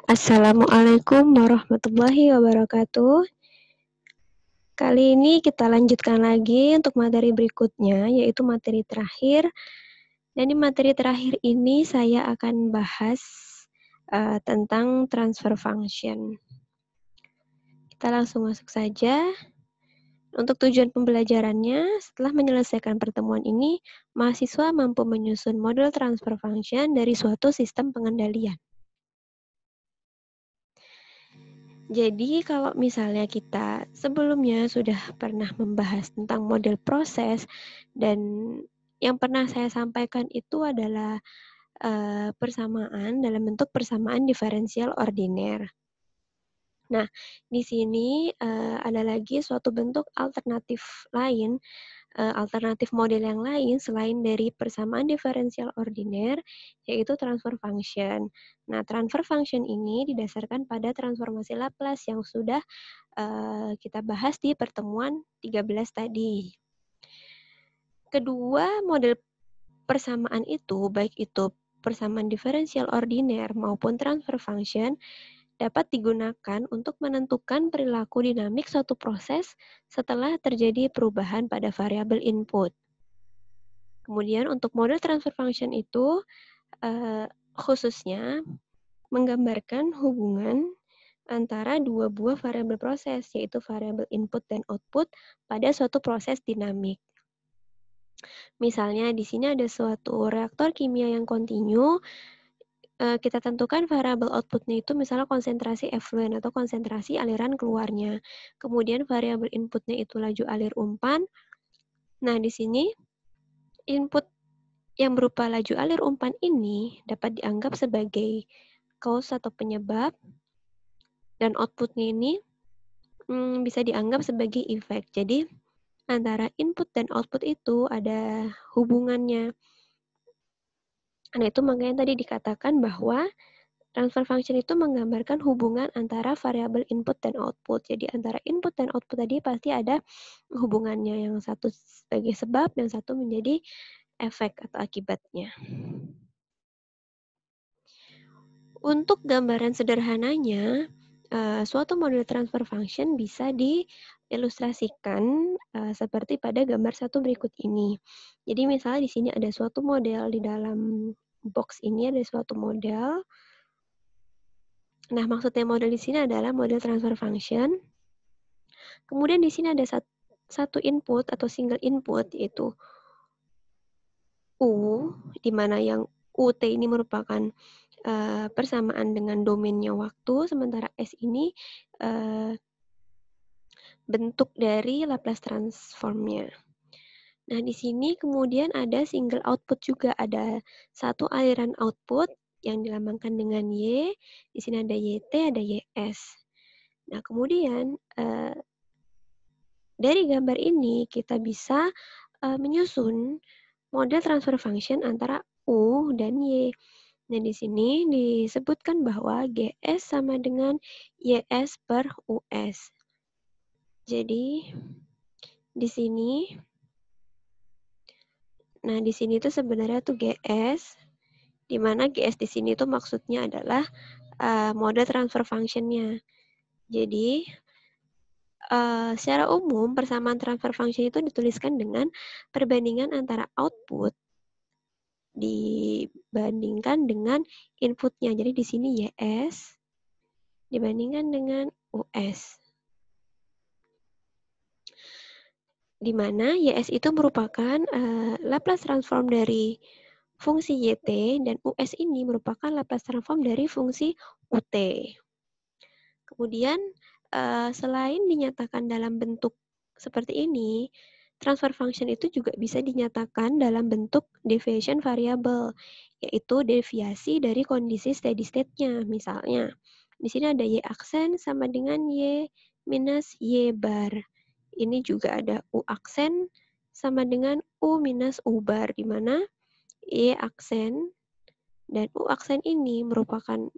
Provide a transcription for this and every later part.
Assalamualaikum warahmatullahi wabarakatuh. Kali ini kita lanjutkan lagi untuk materi berikutnya, yaitu materi terakhir. Dan di materi terakhir ini saya akan bahas tentang transfer function. Kita langsung masuk saja. Untuk tujuan pembelajarannya, setelah menyelesaikan pertemuan ini, mahasiswa mampu menyusun model transfer function dari suatu sistem pengendalian. Jadi kalau misalnya kita sebelumnya sudah pernah membahas tentang model proses dan yang pernah saya sampaikan itu adalah persamaan dalam bentuk persamaan diferensial ordiner. Nah, di sini ada lagi suatu bentuk alternatif lain, alternatif model yang lain selain dari persamaan diferensial ordiner, yaitu transfer function. Nah, transfer function ini didasarkan pada transformasi Laplace yang sudah kita bahas di pertemuan 13 tadi. Kedua model persamaan itu, baik itu persamaan diferensial ordiner maupun transfer function, dapat digunakan untuk menentukan perilaku dinamik suatu proses setelah terjadi perubahan pada variabel input. Kemudian untuk model transfer function itu khususnya menggambarkan hubungan antara dua buah variabel proses, yaitu variabel input dan output pada suatu proses dinamik. Misalnya di sini ada suatu reaktor kimia yang kontinu, kita tentukan variabel outputnya itu misalnya konsentrasi effluent atau konsentrasi aliran keluarnya. Kemudian variabel inputnya itu laju alir umpan. Nah, di sini input yang berupa laju alir umpan ini dapat dianggap sebagai cause atau penyebab, dan outputnya ini bisa dianggap sebagai effect. Jadi, antara input dan output itu ada hubungannya. Nah, itu makanya tadi dikatakan bahwa transfer function itu menggambarkan hubungan antara variabel input dan output. Jadi antara input dan output tadi pasti ada hubungannya. Yang satu sebagai sebab, yang satu menjadi efek atau akibatnya. Untuk gambaran sederhananya, suatu model transfer function bisa diilustrasikan seperti pada gambar satu berikut ini. Jadi misalnya di sini ada suatu model, di dalam box ini ada suatu model. Nah, maksudnya model di sini adalah model transfer function. Kemudian di sini ada satu input atau single input, yaitu U, di mana yang UT ini merupakan persamaan dengan domainnya waktu, sementara S ini bentuk dari Laplace transformnya. Nah, di sini kemudian ada single output juga, ada satu aliran output yang dilambangkan dengan Y, di sini ada YT, ada YS. Nah, kemudian dari gambar ini kita bisa menyusun model transfer function antara U dan Y. Nah, di sini disebutkan bahwa GS sama dengan YS per US. Jadi, di sini, di sini itu sebenarnya tuh GS, di mana GS di sini tuh maksudnya adalah model transfer function-nya. Jadi, secara umum persamaan transfer function itu dituliskan dengan perbandingan antara output dibandingkan dengan inputnya. Jadi di sini YS dibandingkan dengan US. Di mana YS itu merupakan Laplace transform dari fungsi YT dan US ini merupakan Laplace transform dari fungsi UT. Kemudian selain dinyatakan dalam bentuk seperti ini, transfer function itu juga bisa dinyatakan dalam bentuk deviation variable, yaitu deviasi dari kondisi steady state-nya. Misalnya, di sini ada Y aksen sama dengan Y minus Y bar. Ini juga ada U aksen sama dengan U minus U bar, di mana Y aksen dan U aksen ini merupakan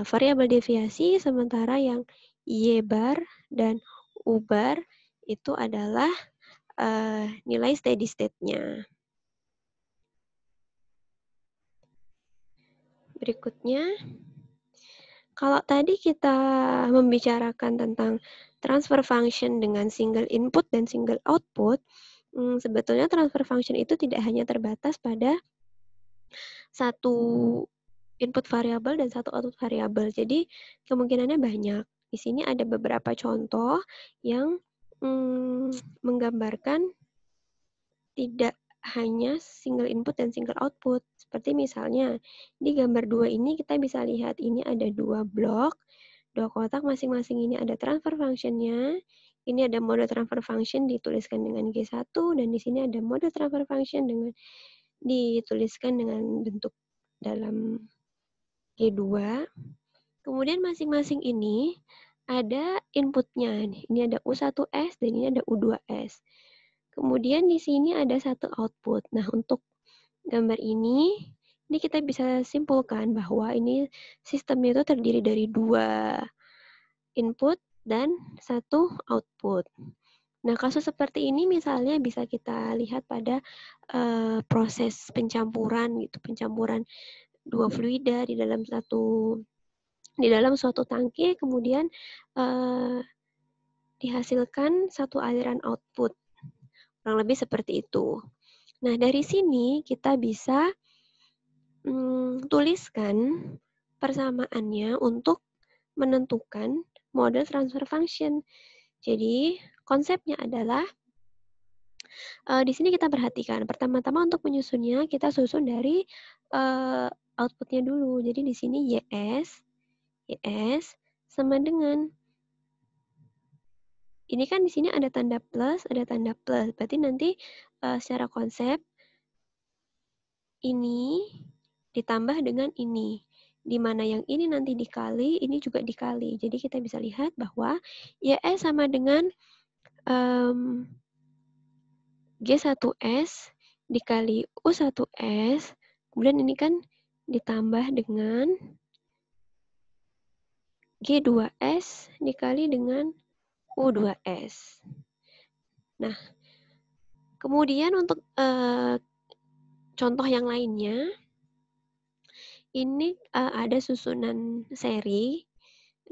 variabel deviasi, sementara yang Y bar dan U bar itu adalah nilai steady state-nya. Berikutnya, Kalau tadi kita membicarakan tentang transfer function dengan single input dan single output, sebetulnya transfer function itu tidak hanya terbatas pada satu input variabel dan satu output variabel. Jadi kemungkinannya banyak. Di sini ada beberapa contoh yang menggambarkan tidak hanya single input dan single output. Seperti misalnya di gambar 2 ini kita bisa lihat ini ada 2 blok, 2 kotak masing-masing ini ada transfer function-nya. Ini ada mode transfer function dituliskan dengan G1 dan di sini ada mode transfer function dengan dituliskan dengan bentuk dalam G2. Kemudian masing-masing ini ada inputnya. Ini ada U1S dan ini ada U2S. Kemudian di sini ada satu output. Nah, untuk gambar ini kita bisa simpulkan bahwa ini sistemnya itu terdiri dari 2 input dan 1 output. Nah, kasus seperti ini misalnya bisa kita lihat pada proses pencampuran gitu, pencampuran 2 fluida di dalam suatu tangki, kemudian dihasilkan satu aliran output. Kurang lebih seperti itu. Nah, dari sini kita bisa tuliskan persamaannya untuk menentukan model transfer function. Jadi, konsepnya adalah di sini kita perhatikan. Pertama-tama untuk menyusunnya, kita susun dari outputnya dulu. Jadi di sini YS sama dengan ini kan di sini ada tanda plus, ada tanda plus. Berarti nanti secara konsep ini ditambah dengan ini. Di mana yang ini nanti dikali, ini juga dikali. Jadi kita bisa lihat bahwa YS sama dengan G1S dikali U1S, kemudian ini kan ditambah dengan G2S dikali dengan U2S. Nah, kemudian untuk contoh yang lainnya, ini ada susunan seri.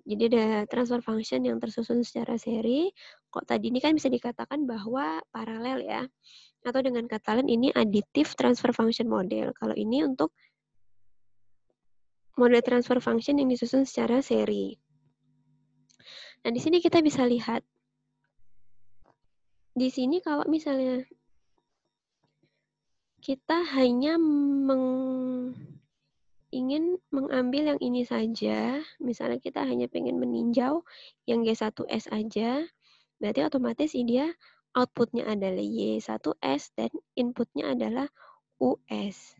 Jadi ada transfer function yang tersusun secara seri. Kok tadi ini kan bisa dikatakan bahwa paralel ya. Atau dengan kata lain ini additive transfer function model. Kalau ini untuk model transfer function yang disusun secara seri. Nah, di sini kita bisa lihat. Di sini kalau misalnya kita hanya ingin mengambil yang ini saja, misalnya kita hanya pengen meninjau yang G1S aja, berarti otomatis dia outputnya adalah Y1S dan inputnya adalah US.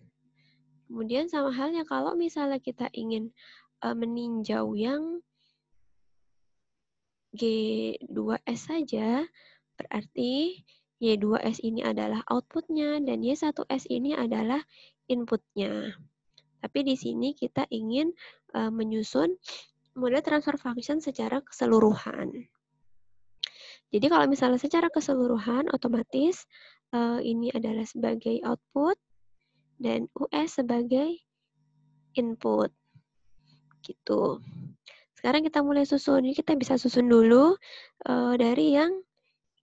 Kemudian sama halnya kalau misalnya kita ingin meninjau yang G2S saja, berarti Y2S ini adalah outputnya dan Y1S ini adalah inputnya. Tapi di sini kita ingin menyusun model transfer function secara keseluruhan. Jadi kalau misalnya secara keseluruhan, otomatis ini adalah sebagai output dan US sebagai input. Gitu. Sekarang kita mulai susun. Jadi kita bisa susun dulu dari yang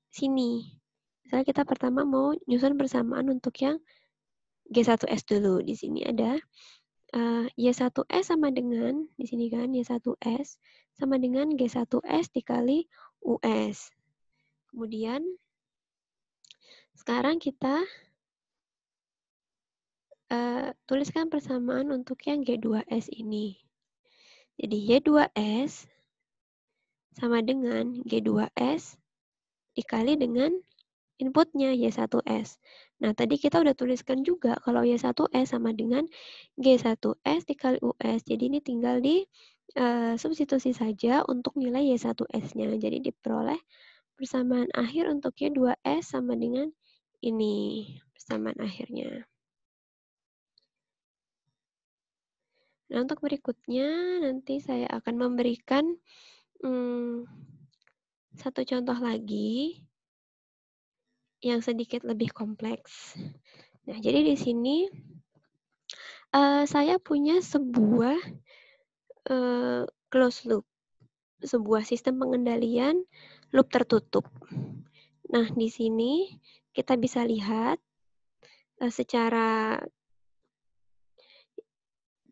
sini. Misalnya kita pertama mau nyusun persamaan untuk yang G1S dulu. Di sini ada Y1S sama dengan, di sini kan Y1S sama dengan G1S dikali US. Kemudian sekarang kita tuliskan persamaan untuk yang G2S ini. Jadi Y2S sama dengan G2S dikali dengan inputnya Y1S. Nah, tadi kita udah tuliskan juga kalau Y1S sama dengan G1S dikali US. Jadi ini tinggal di substitusi saja untuk nilai Y1S-nya. Jadi diperoleh persamaan akhir untuk Y2S sama dengan ini, persamaan akhirnya. Nah, untuk berikutnya nanti saya akan memberikan satu contoh lagi yang sedikit lebih kompleks. Nah, jadi di sini saya punya sebuah closed loop, sebuah sistem pengendalian loop tertutup. Nah, di sini kita bisa lihat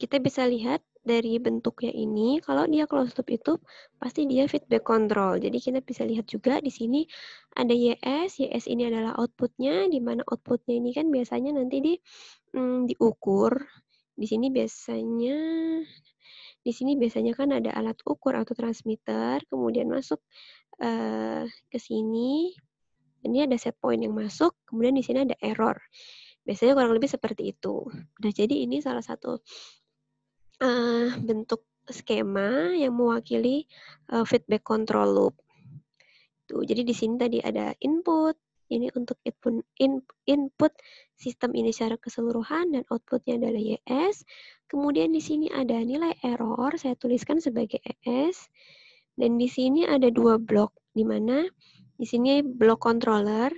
kita bisa lihat dari bentuknya ini, kalau dia closed loop itu pasti dia feedback control. Jadi kita bisa lihat juga di sini ada YS ini adalah outputnya, di mana outputnya ini kan biasanya nanti diukur. Di sini biasanya kan ada alat ukur atau transmitter, kemudian masuk ke sini. Ini ada set point yang masuk, kemudian di sini ada error. Biasanya kurang lebih seperti itu. Nah, jadi ini salah satu bentuk skema yang mewakili feedback control loop. Tuh, jadi di sini tadi ada input, ini untuk input sistem ini secara keseluruhan dan outputnya adalah YS. Kemudian di sini ada nilai error, saya tuliskan sebagai ES. Dan di sini ada 2 blok, di mana di sini blok controller.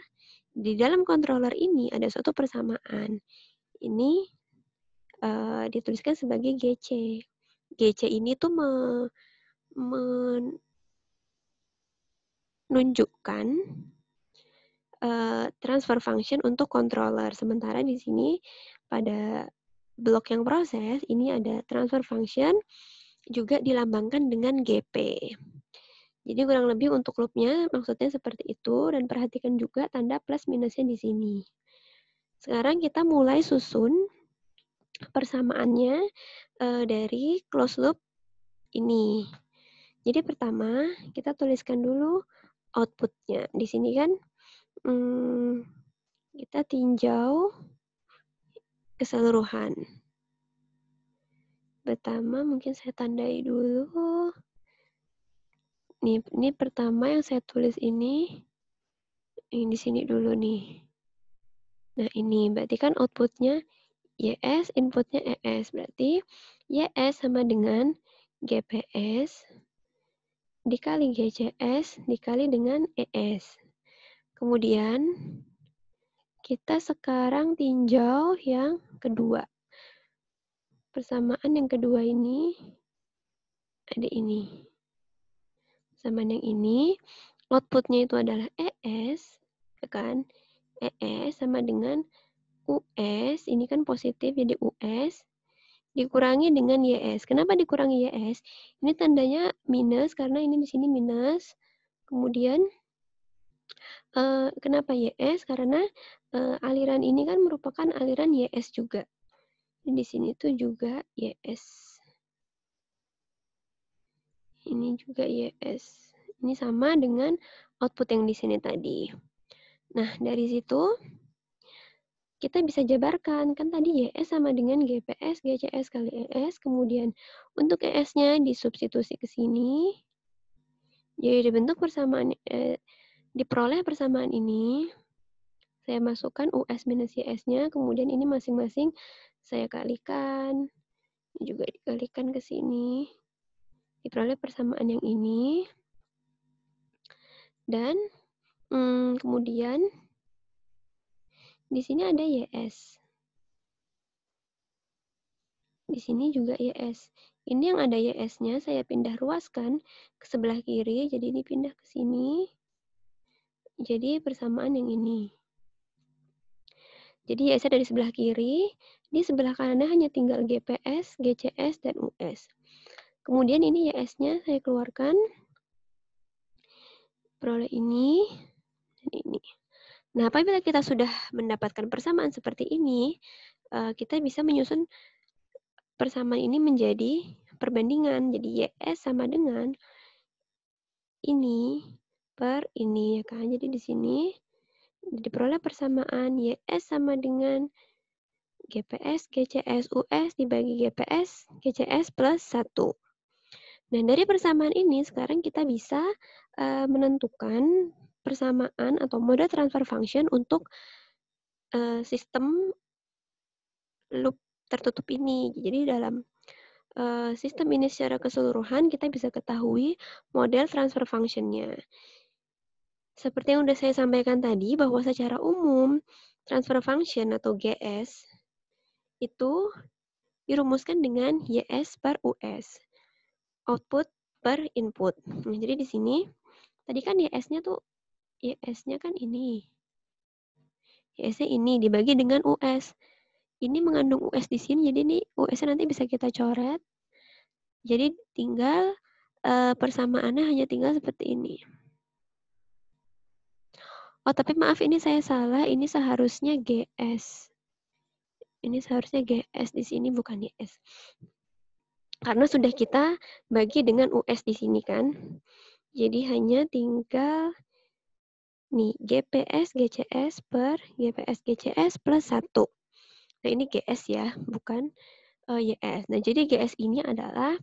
Di dalam controller ini ada suatu persamaan. Ini dituliskan sebagai GC. GC ini tuh menunjukkan transfer function untuk controller. Sementara di sini pada blok yang proses, ini ada transfer function juga dilambangkan dengan GP. Jadi kurang lebih untuk loopnya maksudnya seperti itu, dan perhatikan juga tanda plus minusnya di sini. Sekarang kita mulai susun persamaannya dari closed loop ini. Jadi pertama kita tuliskan dulu outputnya. Di sini kan kita tinjau keseluruhan. Pertama mungkin saya tandai dulu. Ini pertama yang saya tulis ini di sini dulu nih. Nah, ini berarti kan outputnya YS, inputnya ES. Berarti YS sama dengan GPS dikali GCS dikali dengan ES. Kemudian kita sekarang tinjau yang kedua. Persamaan yang kedua ini ada ini. Persamaan yang ini, outputnya itu adalah ES, kan? ES sama dengan US, ini kan positif jadi US, dikurangi dengan YS. Kenapa dikurangi YS? Ini tandanya minus karena ini di sini minus. Kemudian kenapa YS? Karena aliran ini kan merupakan aliran YS juga. Di sini tuh juga YS. Ini juga YS. Ini sama dengan output yang di sini tadi. Nah, dari situ kita bisa jabarkan. Kan tadi YS sama dengan GPS, GCS kali ES. Kemudian untuk ES-nya disubstitusi ke sini. Jadi dibentuk persamaan, diperoleh persamaan ini. Saya masukkan US minus YS-nya. Kemudian ini masing-masing saya kalikan. Ini juga dikalikan ke sini. Diperoleh persamaan yang ini. Dan kemudian di sini ada YS. Di sini juga YS. Ini yang ada YS-nya saya pindah ruaskan ke sebelah kiri. Jadi ini pindah ke sini. Jadi persamaan yang ini. Jadi YS dari sebelah kiri. Di sebelah kanannya hanya tinggal GPS, GCS, dan US. Kemudian ini YS-nya saya keluarkan. Peroleh ini dan ini. Nah, apabila kita sudah mendapatkan persamaan seperti ini, kita bisa menyusun persamaan ini menjadi perbandingan. Jadi YS sama dengan ini per ini, ya kan? Jadi di sini diperoleh persamaan YS sama dengan GPS, GCS, US dibagi GPS, GCS plus 1. Nah, dari persamaan ini sekarang kita bisa menentukan persamaan atau mode transfer function untuk sistem loop tertutup ini. Jadi dalam sistem ini secara keseluruhan kita bisa ketahui model transfer function-nya. Seperti yang sudah saya sampaikan tadi, bahwa secara umum transfer function atau GS itu dirumuskan dengan YS per US. output per input. Nah, jadi di sini tadi kan YS-nya tuh YS-nya kan ini. YS-nya ini dibagi dengan US. Ini mengandung US di sini, jadi ini US-nya nanti bisa kita coret. Jadi tinggal persamaannya hanya tinggal seperti ini. Oh, tapi maaf ini saya salah, ini seharusnya GS. Ini seharusnya GS di sini bukan YS. Karena sudah kita bagi dengan US di sini kan. Jadi hanya tinggal nih GPS GCS per GPS GCS plus 1. Nah, ini GS ya, bukan YS. Nah, jadi GS ini adalah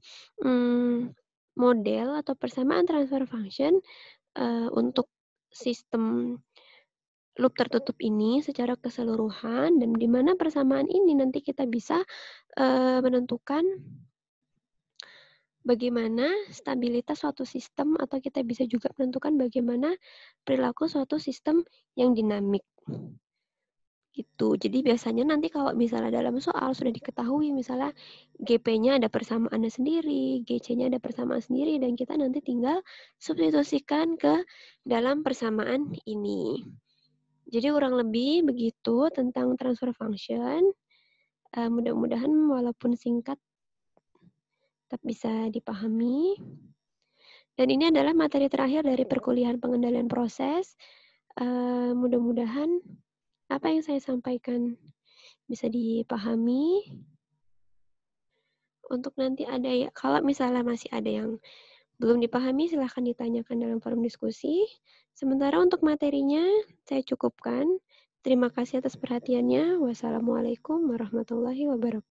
model atau persamaan transfer function untuk sistem loop tertutup ini secara keseluruhan, dan di mana persamaan ini nanti kita bisa menentukan bagaimana stabilitas suatu sistem, atau kita bisa juga menentukan bagaimana perilaku suatu sistem yang dinamik. Gitu. Jadi biasanya nanti kalau misalnya dalam soal sudah diketahui misalnya GP-nya ada persamaannya sendiri, GC-nya ada persamaan sendiri, dan kita nanti tinggal substitusikan ke dalam persamaan ini. Jadi kurang lebih begitu tentang transfer function. Mudah-mudahan walaupun singkat tetap bisa dipahami. Dan ini adalah materi terakhir dari perkuliahan pengendalian proses. Mudah-mudahan apa yang saya sampaikan bisa dipahami. Untuk nanti ada ya, kalau misalnya masih ada yang belum dipahami, silahkan ditanyakan dalam forum diskusi. Sementara untuk materinya, saya cukupkan. Terima kasih atas perhatiannya. Wassalamualaikum warahmatullahi wabarakatuh.